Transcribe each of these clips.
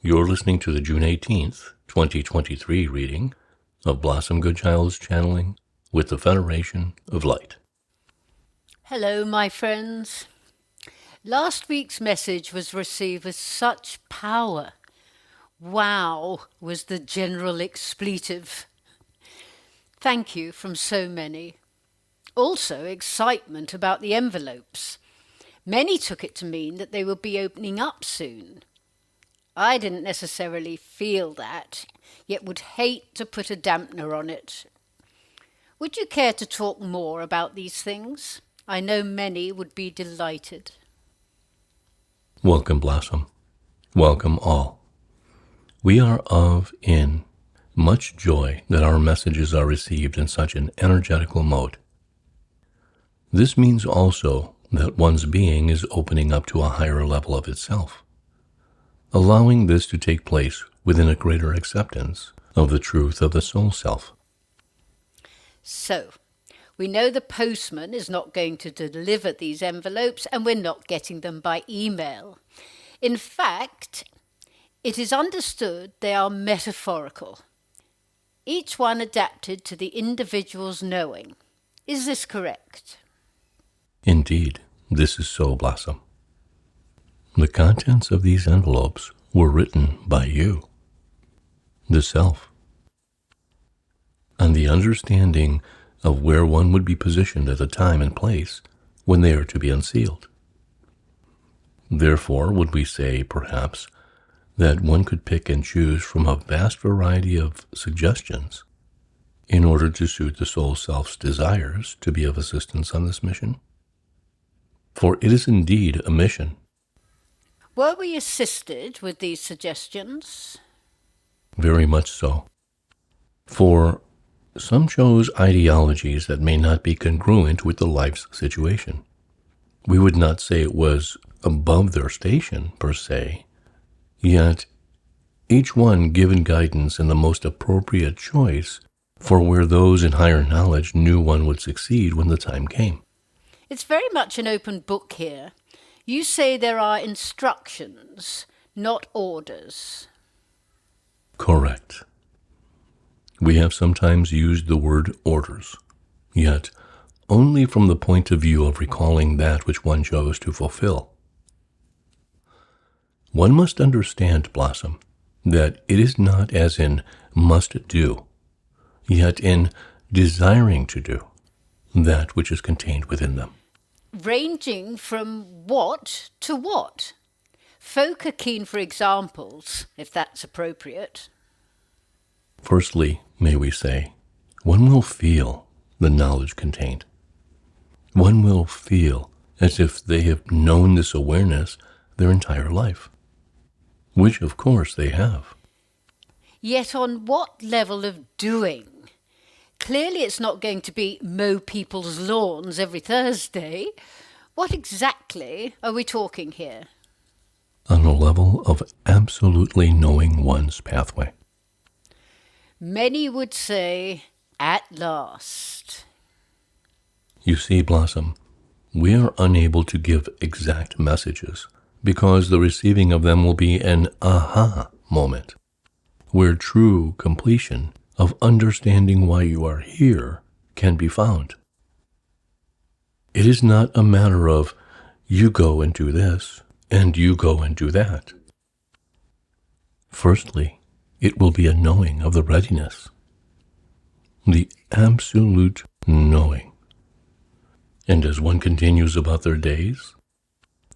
You're listening to the June 18th, 2023 reading of Blossom Goodchild's channeling with the Federation of Light. Hello, my friends. Last week's message was received with such power. Wow was the general expletive. Thank you from so many. Also, excitement about the envelopes. Many took it to mean that they would be opening up soon. I didn't necessarily feel that, yet would hate to put a dampener on it. Would you care to talk more about these things? I know many would be delighted. Welcome, Blossom. Welcome all. We are in much joy that our messages are received in such an energetical mode. This means also that one's being is opening up to a higher level of itself, allowing this to take place within a greater acceptance of the truth of the soul self. So, we know the postman is not going to deliver these envelopes and we're not getting them by email. In fact, it is understood they are metaphorical, each one adapted to the individual's knowing. Is this correct? Indeed, this is so, Blossom. The contents of these envelopes were written by you, the self, and the understanding of where one would be positioned at the time and place when they are to be unsealed. Therefore, would we say, perhaps, that one could pick and choose from a vast variety of suggestions in order to suit the soul self's desires to be of assistance on this mission? For it is indeed a mission. Were we assisted with these suggestions? Very much so. For some chose ideologies that may not be congruent with the life's situation. We would not say it was above their station, per se, yet each one given guidance in the most appropriate choice for where those in higher knowledge knew one would succeed when the time came. It's very much an open book here. You say there are instructions, not orders. Correct. We have sometimes used the word orders, yet only from the point of view of recalling that which one chose to fulfill. One must understand, Blossom, that it is not as in must do, yet in desiring to do that which is contained within them. Ranging from what to what? Folk are keen for examples, if that's appropriate. Firstly, may we say, one will feel the knowledge contained. One will feel as if they have known this awareness their entire life, which of course they have. Yet on what level of doing? Clearly it's not going to be mow people's lawns every Thursday. What exactly are we talking here? On a level of absolutely knowing one's pathway. Many would say, at last. You see, Blossom, we are unable to give exact messages because the receiving of them will be an aha moment, where true completion of understanding why you are here can be found. It is not a matter of you go and do this, and you go and do that. Firstly, it will be a knowing of the readiness, the absolute knowing. And as one continues about their days,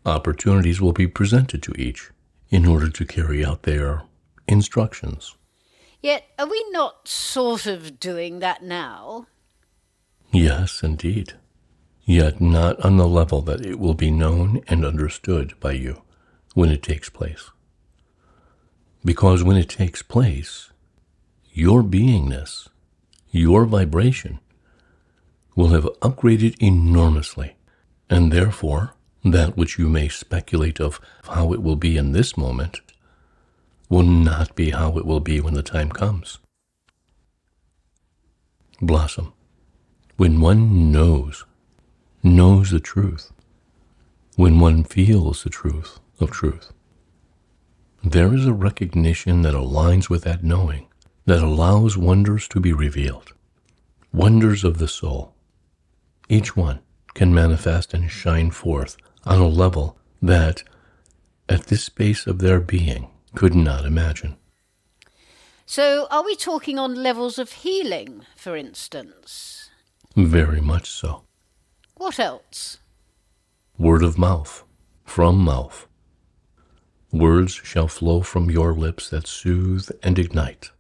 opportunities will be presented to each in order to carry out their instructions. Yet are we not sort of doing that now? Yes, indeed. Yet not on the level that it will be known and understood by you when it takes place. Because when it takes place, your beingness, your vibration, will have upgraded enormously, and therefore that which you may speculate of how it will be in this moment will not be how it will be when the time comes. Blossom, when one knows the truth, when one feels the truth of truth, there is a recognition that aligns with that knowing, that allows wonders to be revealed, wonders of the soul. Each one can manifest and shine forth on a level that, at this space of their being, could not imagine. So, are we talking on levels of healing, for instance? Very much so. What else? Word of mouth, from mouth. Words shall flow from your lips that soothe and ignite.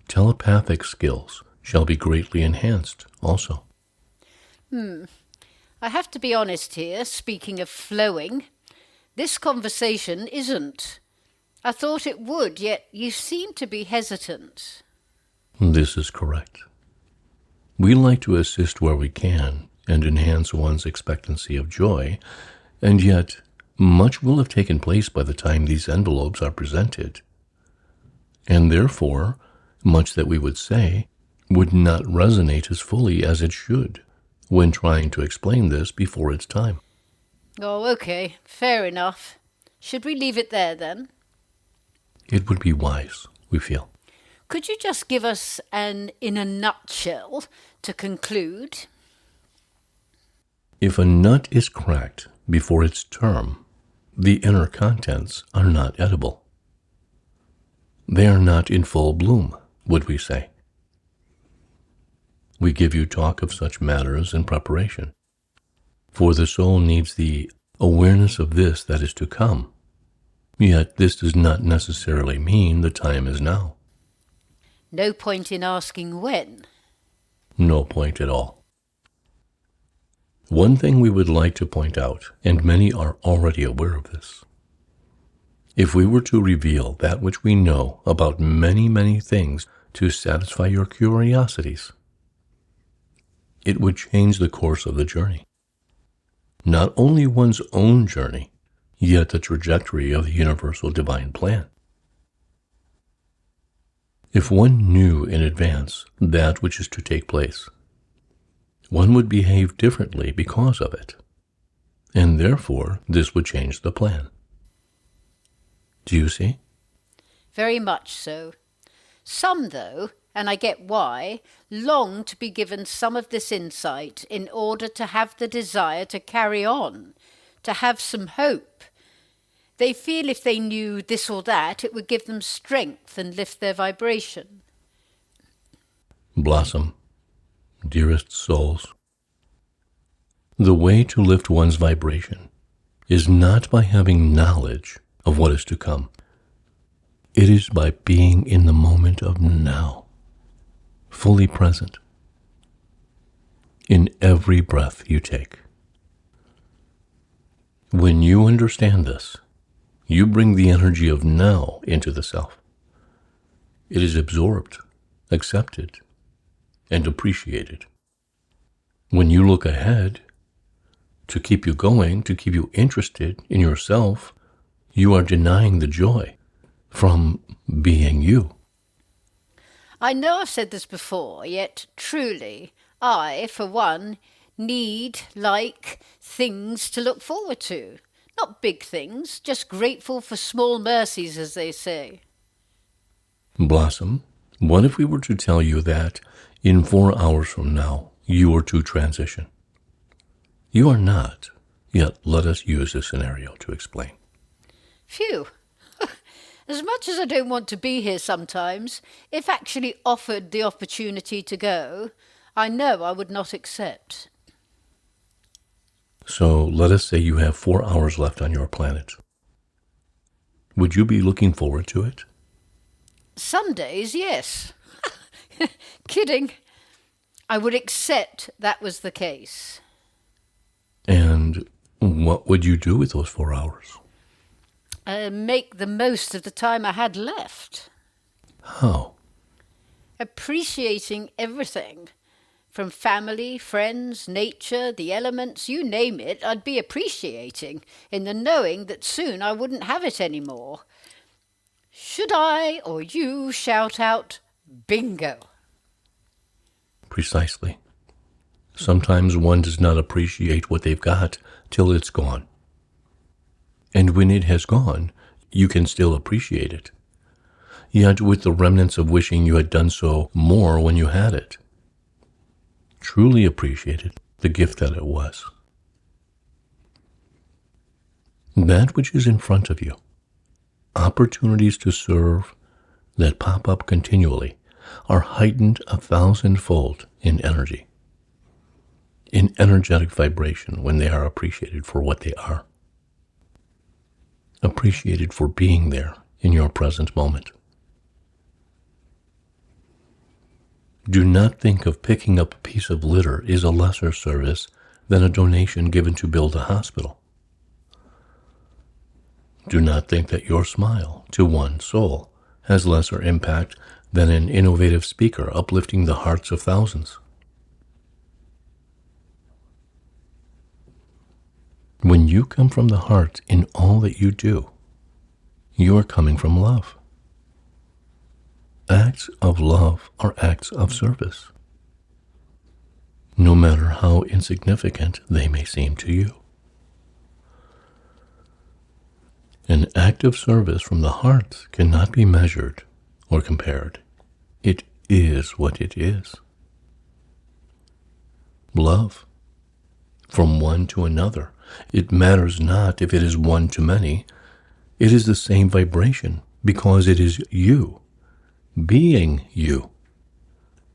Telepathic skills shall be greatly enhanced also. I have to be honest here, speaking of flowing. This conversation isn't. I thought it would, yet you seem to be hesitant. This is correct. We like to assist where we can and enhance one's expectancy of joy, and yet much will have taken place by the time these envelopes are presented. And therefore, much that we would say would not resonate as fully as it should when trying to explain this before its time. Oh, okay, fair enough. Should we leave it there then? It would be wise, we feel. Could you just give us an in a nutshell to conclude? If a nut is cracked before its term, the inner contents are not edible. They are not in full bloom, would we say. We give you talk of such matters in preparation, for the soul needs the awareness of this that is to come. Yet this does not necessarily mean the time is now. No point in asking when. No point at all. One thing we would like to point out, and many are already aware of this. If we were to reveal that which we know about many, many things to satisfy your curiosities, it would change the course of the journey. Not only one's own journey, yet the trajectory of the universal divine plan. If one knew in advance that which is to take place, one would behave differently because of it, and therefore this would change the plan. Do you see? Very much so. Some, though, and I get why, long to be given some of this insight in order to have the desire to carry on, to have some hope. They feel if they knew this or that, it would give them strength and lift their vibration. Blossom, dearest souls, the way to lift one's vibration is not by having knowledge of what is to come. It is by being in the moment of now, fully present in every breath you take. When you understand this, you bring the energy of now into the self. It is absorbed, accepted, and appreciated. When you look ahead, to keep you going, to keep you interested in yourself, you are denying the joy from being you. I know I've said this before, yet truly, I, for one, need, like, things to look forward to. Not big things, just grateful for small mercies, as they say. Blossom, what if we were to tell you that in 4 hours from now, you are to transition? You are not, yet let us use this scenario to explain. Phew. As much as I don't want to be here sometimes, if actually offered the opportunity to go, I know I would not accept. So let us say you have 4 hours left on your planet. Would you be looking forward to it? Some days, yes. Kidding. I would accept that was the case. And what would you do with those 4 hours? Make the most of the time I had left. How? Appreciating everything. From family, friends, nature, the elements, you name it, I'd be appreciating, in the knowing that soon I wouldn't have it anymore. Should I or you shout out, bingo? Precisely. Sometimes one does not appreciate what they've got till it's gone. And when it has gone, you can still appreciate it, yet with the remnants of wishing you had done so more when you had it. Truly appreciated the gift that it was. That which is in front of you, opportunities to serve that pop up continually, are heightened 1,000-fold in energy, in energetic vibration when they are appreciated for what they are, appreciated for being there in your present moment. Do not think of picking up a piece of litter is a lesser service than a donation given to build a hospital. Do not think that your smile to one soul has lesser impact than an innovative speaker uplifting the hearts of thousands. When you come from the heart in all that you do, you are coming from love. Acts of love are acts of service, no matter how insignificant they may seem to you. An act of service from the heart cannot be measured or compared. It is what it is. Love. From one to another. It matters not if it is one to many. It is the same vibration because it is you, being you,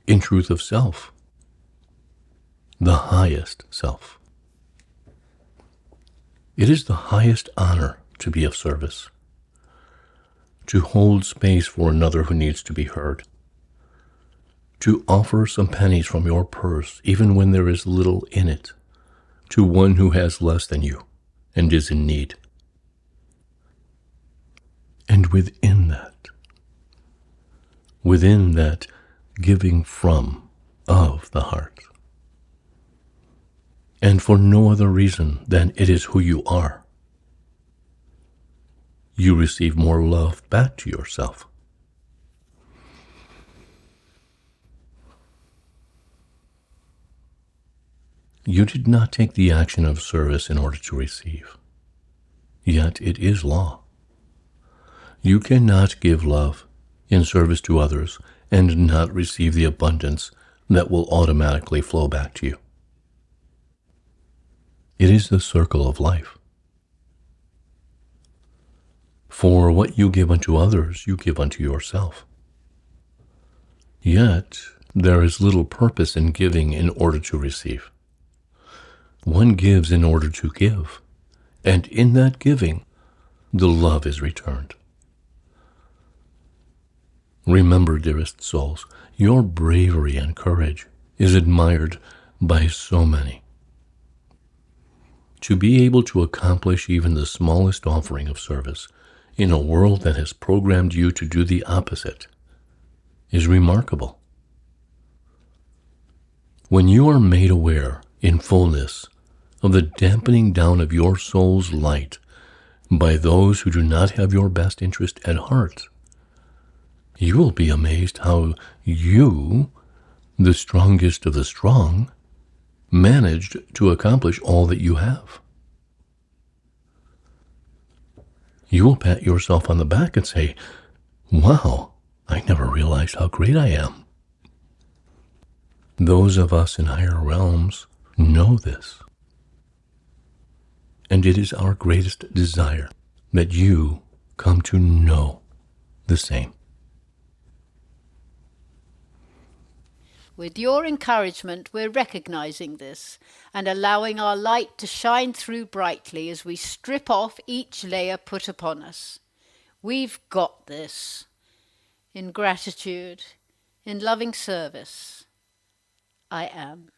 in truth of self, the highest self. It is the highest honor to be of service, to hold space for another who needs to be heard, to offer some pennies from your purse even when there is little in it, to one who has less than you and is in need. And within that giving from, of the heart, and for no other reason than it is who you are, you receive more love back to yourself. You did not take the action of service in order to receive, yet it is law. You cannot give love in service to others and not receive the abundance that will automatically flow back to you. It is the circle of life. For what you give unto others, you give unto yourself. Yet, there is little purpose in giving in order to receive. One gives in order to give, and in that giving, the love is returned. Remember, dearest souls, your bravery and courage is admired by so many. To be able to accomplish even the smallest offering of service in a world that has programmed you to do the opposite is remarkable. When you are made aware in fullness of the dampening down of your soul's light by those who do not have your best interest at heart, you will be amazed how you, the strongest of the strong, managed to accomplish all that you have. You will pat yourself on the back and say, "Wow, I never realized how great I am." Those of us in higher realms know this. And it is our greatest desire that you come to know the same. With your encouragement, we're recognizing this and allowing our light to shine through brightly as we strip off each layer put upon us. We've got this. In gratitude, in loving service, I am.